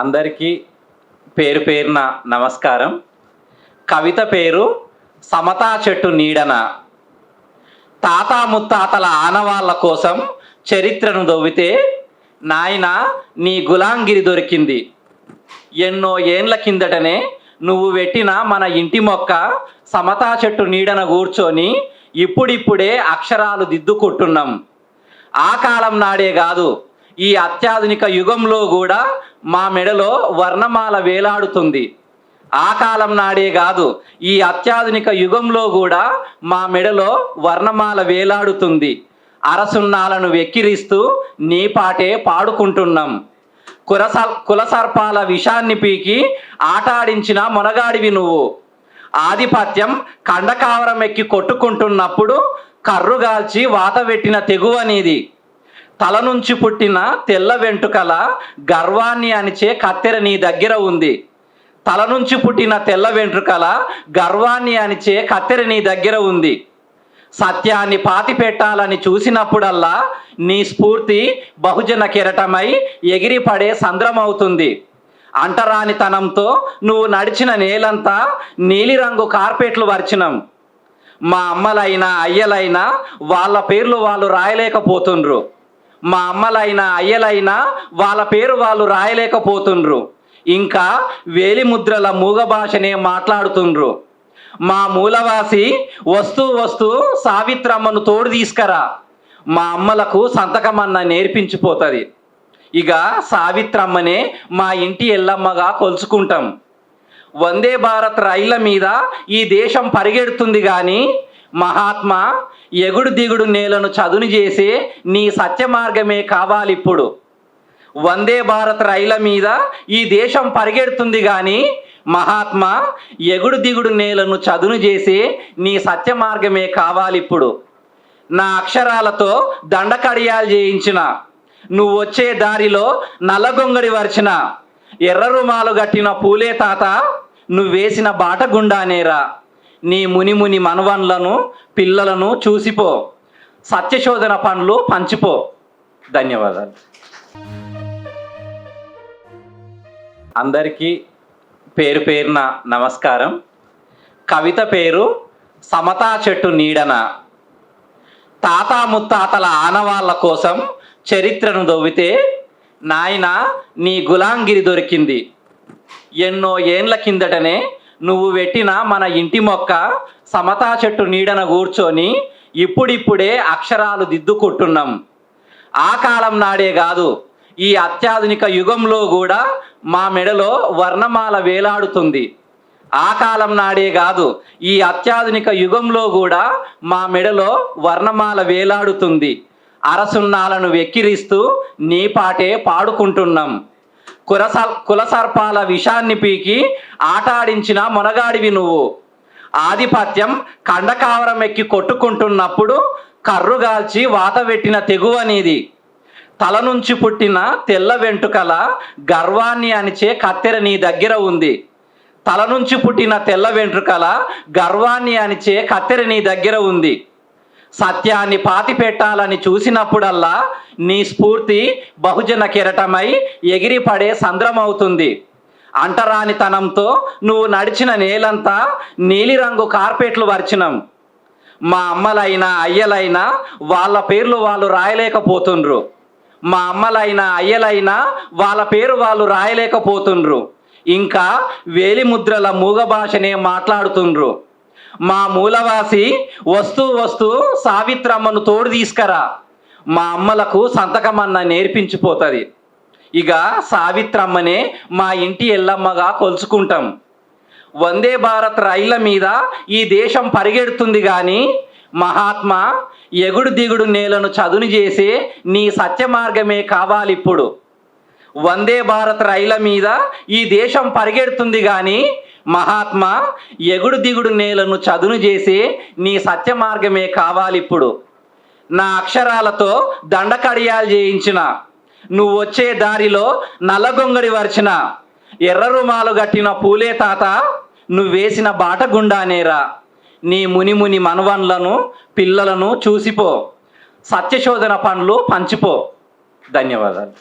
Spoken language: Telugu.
అందరికీ పేరు పేరున నమస్కారం. కవిత పేరు సమతా చెట్టు నీడన. తాత ముత్తాతల ఆనవాళ్ళ కోసం చరిత్రను దొవ్వితే నాయన నీ గులాంగిరి దొరికింది. ఎన్నో ఏండ్ల కిందటనే నువ్వు పెట్టిన మన ఇంటి మొక్క సమతా చెట్టు నీడన కూర్చొని ఇప్పుడిప్పుడే అక్షరాలు దిద్దుకుంటున్నాం. ఆ కాలం నాడే కాదు, ఈ అత్యాధునిక యుగంలో కూడా మా మెడలో వర్ణమాల వేలాడుతుంది. ఆ కాలం నాడే కాదు, ఈ అత్యాధునిక యుగంలో కూడా మా మెడలో వర్ణమాల వేలాడుతుంది. అరసున్నాలను వెక్కిరిస్తూ నీ పాటే పాడుకుంటున్నాం. కులసర్పాల విషాన్ని పీకి ఆటాడించిన మొనగాడివి నువ్వు. ఆధిపత్యం కండకావరం ఎక్కి కొట్టుకుంటున్నప్పుడు కర్రుగాల్చి వాతవెట్టిన తెగువనేది. తల నుంచి పుట్టిన తెల్ల వెంట్రుకల గర్వాన్ని అణిచే కత్తెర నీ దగ్గర ఉంది. తల నుంచి పుట్టిన తెల్ల వెంట్రుకల గర్వాన్ని అణిచే కత్తెర నీ దగ్గర ఉంది. సత్యాన్ని పాతి పెట్టాలని చూసినప్పుడల్లా నీ స్ఫూర్తి బహుజన కెరటమై ఎగిరిపడే సంద్రమవుతుంది. అంటరానితనంతో నువ్వు నడిచిన నేలంతా నీలిరంగు కార్పెట్లు వర్చినం. మా అమ్మలైనా అయ్యలైనా వాళ్ళ పేర్లు వాళ్ళు రాయలేకపోతుండ్రు. మా అమ్మలైనా అయ్యలైనా వాళ్ళ పేరు వాళ్ళు రాయలేకపోతుండ్రు. ఇంకా వేలి ముద్రల మూగ భాషనే మాట్లాడుతుండ్రు. మా మూలవాసి వస్తూ వస్తూ సావిత్రమ్మను తోడు తీసుకురా, మా అమ్మలకు సంతకమన్న నేర్పించిపోతుంది. ఇక సావిత్రమ్మనే మా ఇంటి ఎల్లమ్మగా కొలుచుకుంటాం. వందే భారత్ రైళ్ల మీద ఈ దేశం పరిగెడుతుంది కానీ మహాత్మా ఎగుడు దిగుడు నేలను చదును చేసే నీ సత్య మార్గమే కావాలిప్పుడు. వందే భారత్ రైళ్ల మీద ఈ దేశం పరిగెడుతుంది కానీ మహాత్మా ఎగుడు దిగుడు నేలను చదును చేసే నీ సత్య మార్గమే కావాలిప్పుడు. నా అక్షరాలతో దండకడియాలు చేయించిన, నువ్వు వచ్చే దారిలో నల్లగొంగడి వరిచిన, ఎర్ర రుమాలు గట్టిన పూలే తాత నువ్వేసిన బాట గుండానేరా. నీ మునిముని మనవన్లను పిల్లలను చూసిపో, సత్యశోధన పనులు పంచిపో. ధన్యవాదాలు. అందరికీ పేరు పేరున నమస్కారం. కవిత పేరు సమతా చెట్టు నీడన. తాత ముత్తాతల ఆనవాళ్ళ కోసం చరిత్రను దొవ్వితే నాయన నీ గులాంగిరి దొరికింది. ఎన్నో ఏండ్ల కిందటనే నువ్వు పెట్టిన మన ఇంటి మొక్క సమతా చెట్టు నీడన కూర్చొని ఇప్పుడిప్పుడే అక్షరాలు దిద్దుకుంటున్నాం. ఆ కాలం నాడే కాదు, ఈ అత్యాధునిక యుగంలో కూడా మా మెడలో వర్ణమాల వేలాడుతుంది. ఆ కాలం నాడే కాదు, ఈ అత్యాధునిక యుగంలో కూడా మా మెడలో వర్ణమాల వేలాడుతుంది. అరసున్నాలను వెక్కిరిస్తూ నీ పాటే పాడుకుంటున్నాం. కులసర్పాల విషాన్ని పీకి ఆటాడించిన మొనగాడివి నువ్వు. ఆధిపత్యం కండకావరం ఎక్కి కొట్టుకుంటున్నప్పుడు కర్రుగాల్చి వాతవెట్టిన తెగువనేది. తల నుంచి పుట్టిన తెల్ల వెంట్రుకల గర్వాన్ని అణిచే కత్తెర నీ దగ్గర ఉంది. తల నుంచి పుట్టిన తెల్ల వెంట్రుకల గర్వాన్ని అణిచే కత్తెర నీ దగ్గర ఉంది. సత్యాన్ని పాతి పెట్టాలని చూసినప్పుడల్లా నీ స్ఫూర్తి బహుజన కెరటమై ఎగిరిపడే సంద్రమవుతుంది. అంటరానితనంతో నువ్వు నడిచిన నేలంతా నీలిరంగు కార్పెట్లు వర్చినం. మా అమ్మలైనా అయ్యలైనా వాళ్ళ పేర్లు వాళ్ళు రాయలేకపోతుండ్రు. మా అమ్మలైనా అయ్యలైనా వాళ్ళ పేరు వాళ్ళు రాయలేకపోతుండ్రు. ఇంకా వేలి ముద్రల మూగ భాషనే మాట్లాడుతుండ్రు. మా మూలవాసి వస్తూ వస్తూ సావిత్రమ్మను తోడు తీసుకురా, మా అమ్మలకు సంతకమన్న నేర్పించిపోతుంది. ఇక సావిత్రమ్మనే మా ఇంటి ఎల్లమ్మగా కొలుచుకుంటాం. వందే భారత్ రైళ్ల మీద ఈ దేశం పరిగెడుతుంది కానీ మహాత్మా ఎగుడు దిగుడు నేలను చదును చేసే నీ సత్య మార్గమే కావాలిప్పుడు. వందే భారత్ రైళ్ల మీద ఈ దేశం పరిగెడుతుంది కానీ మహాత్మా ఎగుడు దిగుడు నేలను చదును చేసే నీ సత్య మార్గమే కావాలిప్పుడు. నా అక్షరాలతో దండకడియాలు చేయించిన, నువ్వు వచ్చే దారిలో నల్లగొంగడి వరిచిన, ఎర్ర రుమాలు గట్టిన పూలే తాత నువ్వేసిన బాట గుండానేరా. నీ మునిముని మనవన్లను పిల్లలను చూసిపో, సత్యశోధన పనులు పంచిపో. ధన్యవాదాలు.